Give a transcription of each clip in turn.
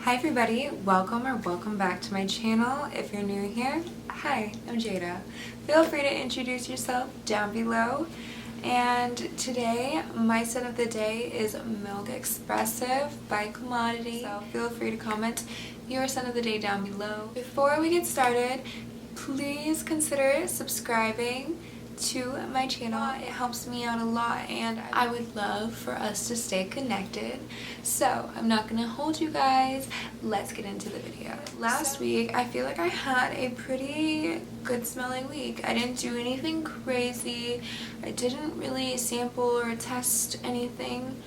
Hi everybody, welcome back to my channel. If you're new here, hi, I'm Jada. Feel free to introduce yourself down below. And today, my scent of the day is Milk Expressive by Commodity. So feel free to comment your scent of the day down below. Before we get started, please consider subscribing to my channel. It helps me out a lot and I would love for us to stay connected. So I'm not gonna hold you guys. Let's get into the video. Last week I feel like I had a pretty good smelling week. I didn't do anything crazy. I didn't really sample or test anything.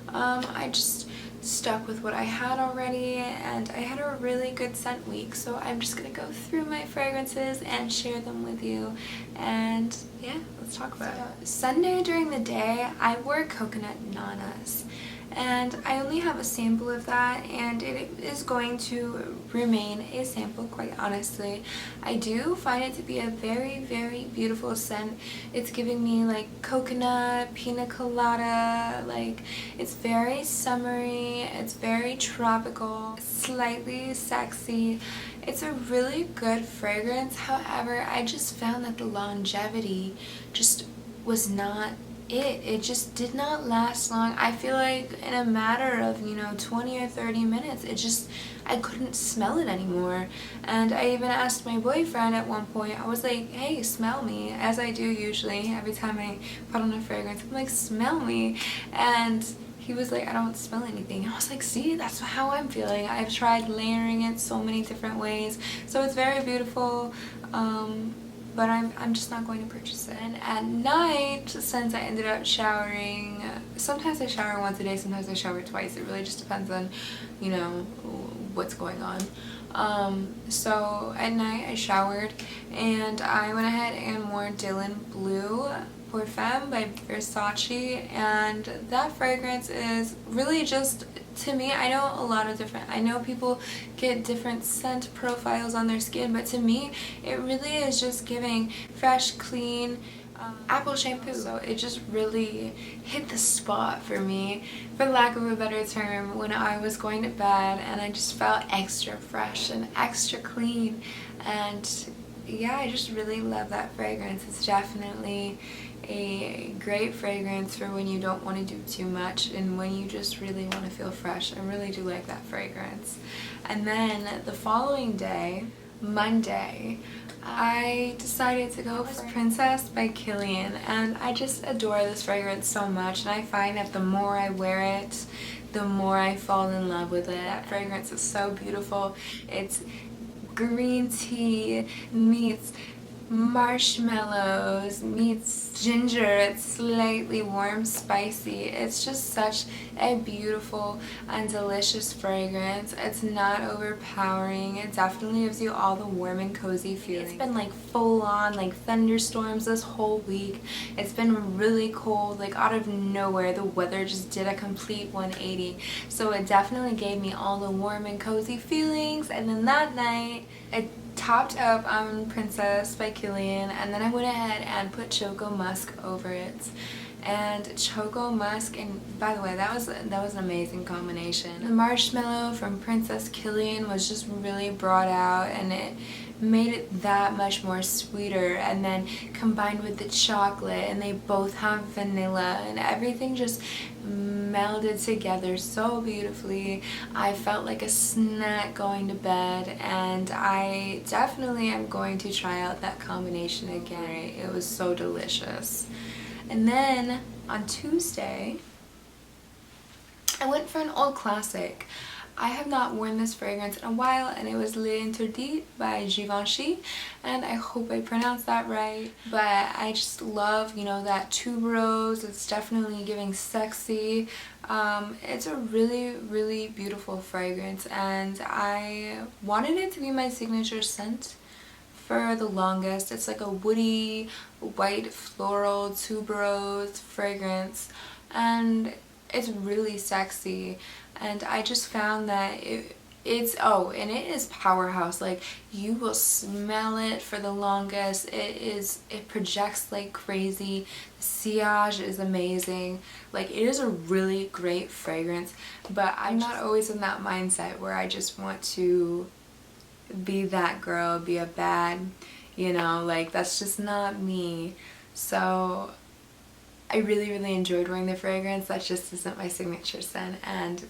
I just stuck with what I had already and I had a really good scent week, so I'm just gonna go through my fragrances and share them with you. And yeah, let's talk about it. Sunday during the day I wore coconut nanas and I only have a sample of that and it is going to remain a sample, quite honestly. I do find it to be a very beautiful scent. It's giving me like coconut, pina colada, like it's very summery, it's very tropical, slightly sexy. It's a really good fragrance. However, I just found that the longevity just was not it just did not last long. I feel like in a matter of 20 or 30 minutes I couldn't smell it anymore. And I even asked my boyfriend at one point, I was like, hey, smell me, as I do usually every time I put on a fragrance. I'm like, smell me, and he was like, I don't smell anything. I was like, see, that's how I'm feeling. I've tried layering it so many different ways, so it's very beautiful. But I'm just not going to purchase it. And at night, since I ended up showering, sometimes I shower once a day, sometimes I shower twice. It really just depends on, what's going on. So at night I showered and I went ahead and wore Dylan Blue for Femme by Versace, and that fragrance is really just, to me, I know people get different scent profiles on their skin, but to me it really is just giving fresh, clean apple shampoo. So it just really hit the spot for me, for lack of a better term, when I was going to bed, and I just felt extra fresh and extra clean. And yeah, I just really love that fragrance. It's definitely a great fragrance for when you don't want to do too much and when you just really want to feel fresh. I really do like that fragrance. And then the following day, Monday, I decided to go for Princess by KILIAN, and I just adore this fragrance so much, and I find that the more I wear it, the more I fall in love with it. That fragrance is so beautiful. It's green tea meets marshmallows meets ginger. It's slightly warm, spicy. It's just such a beautiful and delicious fragrance. It's not overpowering. It definitely gives you all the warm and cozy feeling. It's been like full on like thunderstorms this whole week. It's been really cold, like out of nowhere the weather just did a complete 180, so it definitely gave me all the warm and cozy feelings. And then that night it topped up on Princess by KILIAN, and then I went ahead and put Choco Musk over it. And Choco Musk, and by the way, that was an amazing combination. The marshmallow from Princess KILIAN was just really brought out, and it made it that much more sweeter, and then combined with the chocolate, and they both have vanilla, and everything just melded together so beautifully. I felt like a snack going to bed, and I definitely am going to try out that combination again. It was so delicious. And then on Tuesday I went for an old classic. I have not worn this fragrance in a while, and it was L'Interdit by Givenchy, and I hope I pronounced that right. But I just love, that tuberose. It's definitely giving sexy. It's a really beautiful fragrance, and I wanted it to be my signature scent for the longest. It's like a woody, white, floral, tuberose fragrance, and it's really sexy. And I just found that and it is powerhouse. Like, you will smell it for the longest. It projects like crazy. The sillage is amazing. Like, it is a really great fragrance, but I'm not always in that mindset where I just want to be that girl, be a bad, you know, like, that's just not me. So I really enjoyed wearing the fragrance. That just isn't my signature scent, and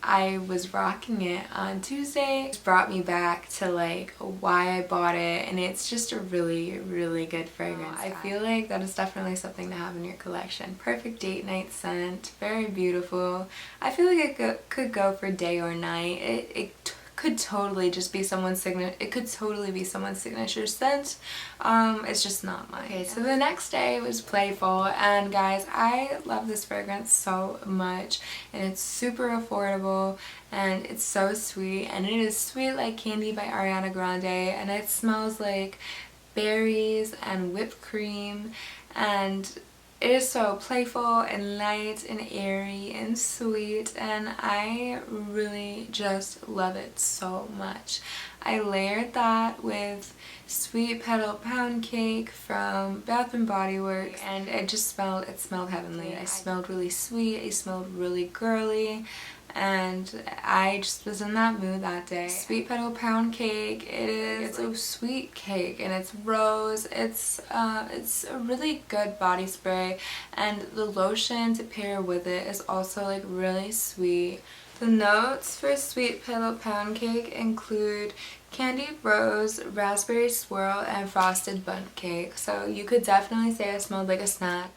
I was rocking it on Tuesday. It brought me back to like why I bought it, and it's just a really good fragrance. I feel like that is definitely something to have in your collection. Perfect date night scent, very beautiful. I feel like it could go for day or night. It could totally just be someone's signature. It could totally be someone's signature scent. It's just not mine. Okay, so the next day was playful, and guys, I love this fragrance so much, and it's super affordable, and it's so sweet, and it is Sweet Like Candy by Ariana Grande, and it smells like berries and whipped cream, and it is so playful and light and airy and sweet, and I really just love it so much. I layered that with Sweet Petal Pound Cake from Bath & Body Works, and it smelled heavenly. I smelled really sweet, it smelled really girly, and I just was in that mood that day. Sweet Petal Pound Cake, it's a sweet cake, and it's rose. It's a really good body spray, and the lotion to pair with it is also like really sweet. The notes for Sweet Petal Pound Cake include candied rose, raspberry swirl, and frosted bundt cake. So you could definitely say it smelled like a snack.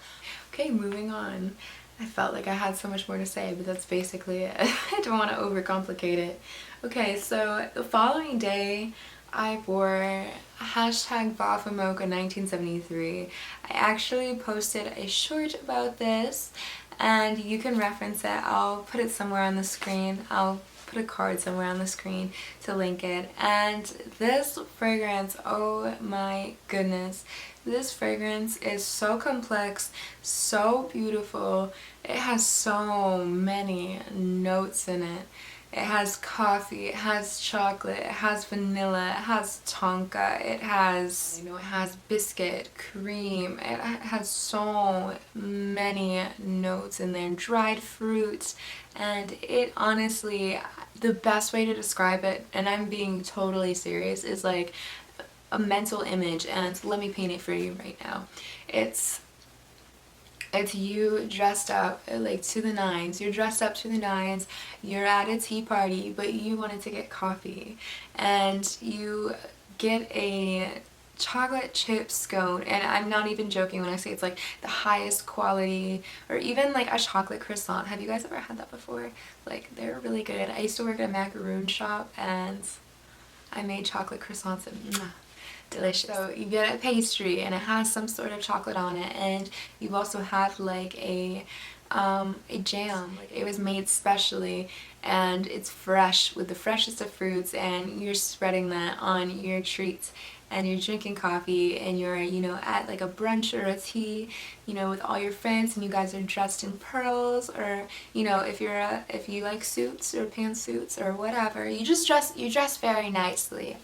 Okay, moving on. I felt like I had so much more to say, but that's basically it. I don't want to overcomplicate it. Okay, so the following day, I wore hashtag Vafa Moka 1973. I actually posted a short about this, and you can reference it. I'll put it somewhere on the screen. I'll put a card somewhere on the screen to link it. And this fragrance, oh my goodness, this fragrance is so complex, so beautiful. It has so many notes in it. It has coffee, it has chocolate, it has vanilla, it has tonka, it has, it has biscuit, cream. It has so many notes in there, dried fruits, and it honestly, the best way to describe it, and I'm being totally serious, is like a mental image, and let me paint it for you right now. It's you dressed up like to the nines. You're dressed up to the nines, you're at a tea party, but you wanted to get coffee, and you get a chocolate chip scone, and I'm not even joking when I say it's like the highest quality, or even like a chocolate croissant. Have you guys ever had that before? Like, they're really good. I used to work at a macaroon shop, and I made chocolate croissants, and delicious. So you get a pastry, and it has some sort of chocolate on it, and you also have like a jam. Like, it was made specially, and it's fresh with the freshest of fruits, and you're spreading that on your treats, and you're drinking coffee, and you're, you know, at like a brunch or a tea, you know, with all your friends, and you guys are dressed in pearls, or, you know, if you like suits or pantsuits or whatever, you dress very nicely,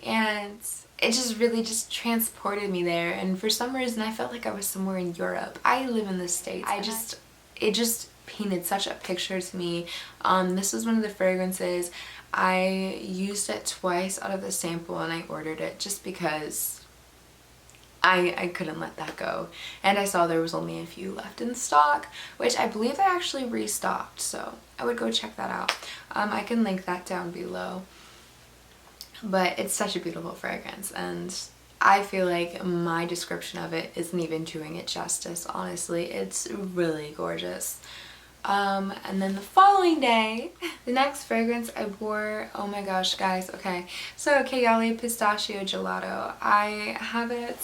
and it just really just transported me there. And for some reason I felt like I was somewhere in Europe. I live in the States. It just painted such a picture to me. This was one of the fragrances. I used it twice out of the sample, and I ordered it just because I couldn't let that go. And I saw there was only a few left in stock, which I believe they actually restocked, so I would go check that out. I can link that down below. But it's such a beautiful fragrance, and I feel like my description of it isn't even doing it justice, honestly. It's really gorgeous. And then the following day, the next fragrance I wore, oh my gosh, guys, okay. So KAYALI Pistachio Gelato. I have it,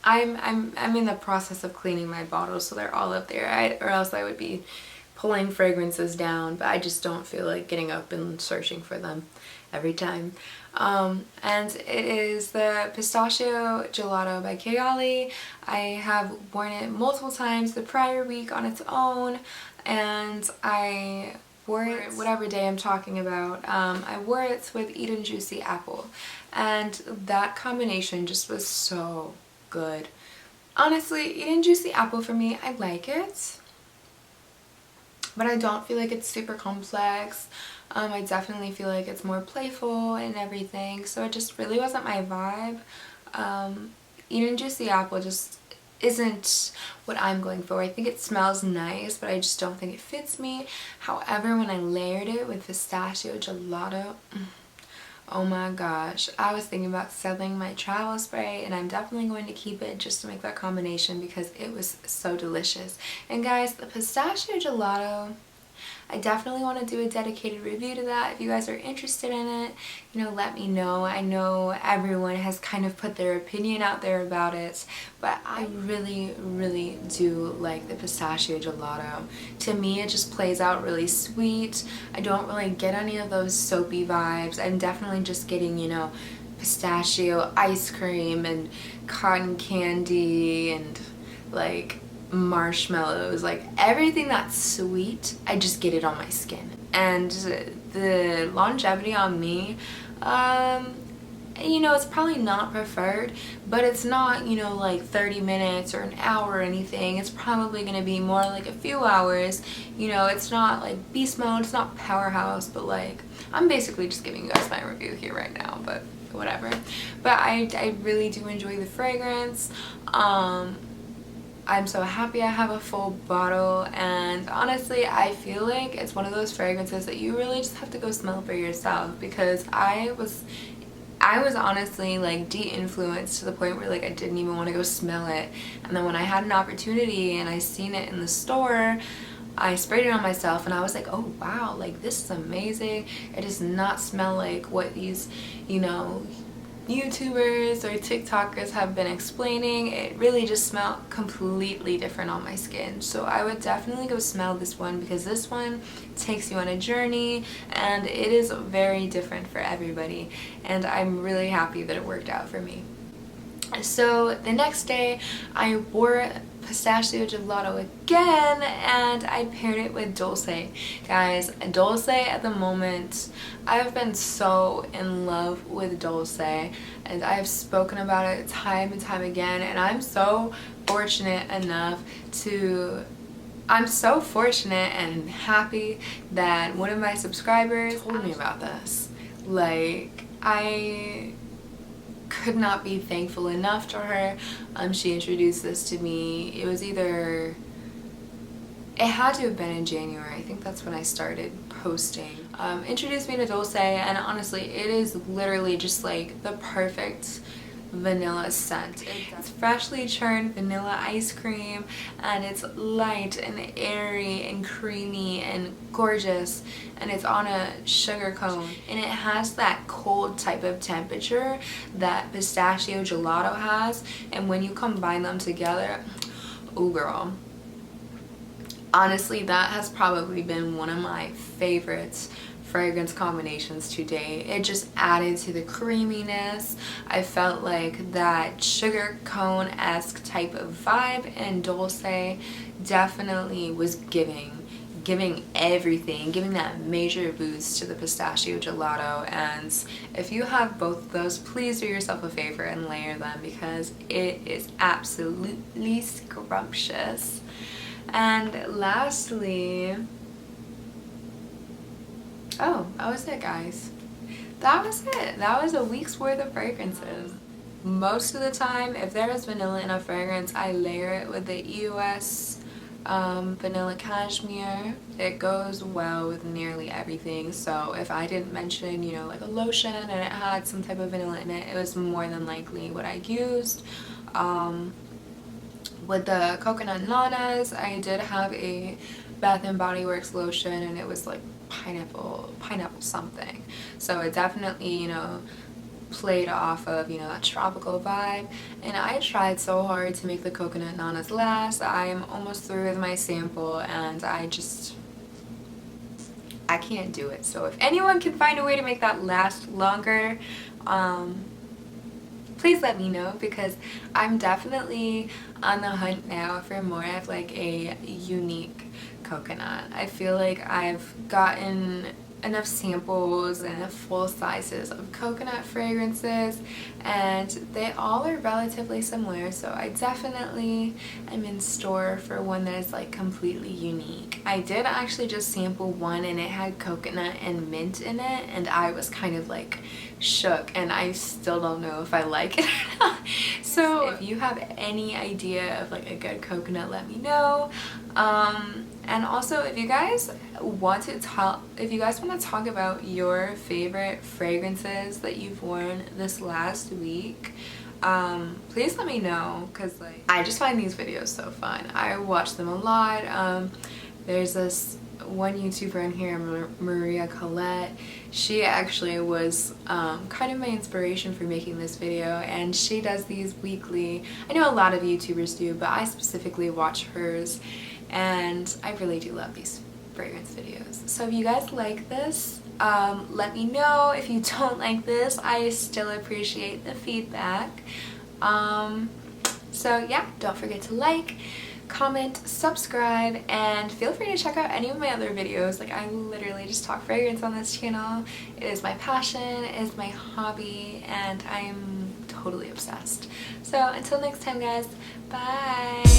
I'm in the process of cleaning my bottles, so they're all up there, or else I would be pulling fragrances down, but I just don't feel like getting up and searching for them every time. And it is the Pistachio Gelato by KAYALI. I have worn it multiple times the prior week on its own, and I wore it whatever day I'm talking about. I wore it with Eden Juicy Apple, and that combination just was so good. Honestly, Eden Juicy Apple for me, I like it, but I don't feel like it's super complex. I definitely feel like it's more playful and everything, so it just really wasn't my vibe. Eden Juicy Apple just isn't what I'm going for. I think it smells nice, but I just don't think it fits me. However, when I layered it with pistachio gelato, oh my gosh, I was thinking about selling my travel spray, and I'm definitely going to keep it just to make that combination because it was so delicious. And guys, the pistachio gelato, I definitely want to do a dedicated review to that. If you guys are interested in it, you know, let me know. I know everyone has kind of put their opinion out there about it, but I really, really do like the pistachio gelato. To me, it just plays out really sweet. I don't really get any of those soapy vibes. I'm definitely just getting, you know, pistachio ice cream and cotton candy and like marshmallows, like everything that's sweet, I just get it on my skin. And the longevity on me, you know, it's probably not preferred, but it's not, you know, like 30 minutes or an hour or anything. It's probably going to be more like a few hours. You know, it's not like beast mode, it's not powerhouse, but like, I'm basically just giving you guys my review here right now, but whatever. But I really do enjoy the fragrance. I'm so happy I have a full bottle, and honestly I feel like it's one of those fragrances that you really just have to go smell for yourself, because I was honestly like de-influenced to the point where like I didn't even want to go smell it. And then when I had an opportunity and I seen it in the store, I sprayed it on myself and I was like, oh wow, like this is amazing. It does not smell like what these, you know, YouTubers or TikTokers have been explaining. It really just smelled completely different on my skin. So I would definitely go smell this one, because this one takes you on a journey and it is very different for everybody, and I'm really happy that it worked out for me. So the next day I wore pistachio gelato again, and I paired it with Dulce. Guys, Dulce at the moment, I've been so in love with Dulce, and I've spoken about it time and time again, and I'm so fortunate enough to I'm so fortunate and happy that one of my subscribers told me about this. Like, I could not be thankful enough to her. She introduced this to me. It was either, it had to have been in January. I think that's when I started posting. Introduced me to Dulce, and honestly it is literally just like the perfect vanilla scent. It's freshly churned vanilla ice cream, and it's light and airy and creamy and gorgeous, and it's on a sugar cone, and it has that cold type of temperature that pistachio gelato has, and when you combine them together, oh girl, honestly that has probably been one of my favorites fragrance combinations today. It just added to the creaminess. I felt like that sugar cone-esque type of vibe, and Dulce definitely was giving everything, giving that major boost to the pistachio gelato. And if you have both of those, please do yourself a favor and layer them, because it is absolutely scrumptious. And lastly, oh, that was it, guys. That was it. That was a week's worth of fragrances. Most of the time, if there is vanilla in a fragrance, I layer it with the EOS vanilla cashmere. It goes well with nearly everything. So if I didn't mention, you know, like a lotion and it had some type of vanilla in it, it was more than likely what I used. With the coconut nanas, I did have a Bath and Body Works lotion, and it was like pineapple something, so it definitely, you know, played off of, you know, that tropical vibe. And I tried so hard to make the coconut nanas last. I am almost through with my sample, and I can't do it. So if anyone can find a way to make that last longer, please let me know, because I'm definitely on the hunt now for more of like a unique coconut. I feel like I've gotten enough samples and enough full sizes of coconut fragrances, and they all are relatively similar, so I definitely am in store for one that is like completely unique. I did actually just sample one and it had coconut and mint in it, and I was kind of like shook, and I still don't know if I like it or not. So if you have any idea of like a good coconut, let me know. And also, if you guys want to talk about your favorite fragrances that you've worn this last week, please let me know, because like I just find these videos so fun. I watch them a lot. There's this one YouTuber in here, Maria Colette. She actually was kind of my inspiration for making this video, and she does these weekly. I know a lot of YouTubers do, but I specifically watch hers, and I really do love these fragrance videos. So if you guys like this, let me know. If you don't like this, I still appreciate the feedback. So yeah, don't forget to like, comment, subscribe, and feel free to check out any of my other videos. Like, I literally just talk fragrance on this channel. It is my passion, it is my hobby, and I'm totally obsessed. So until next time, guys, bye.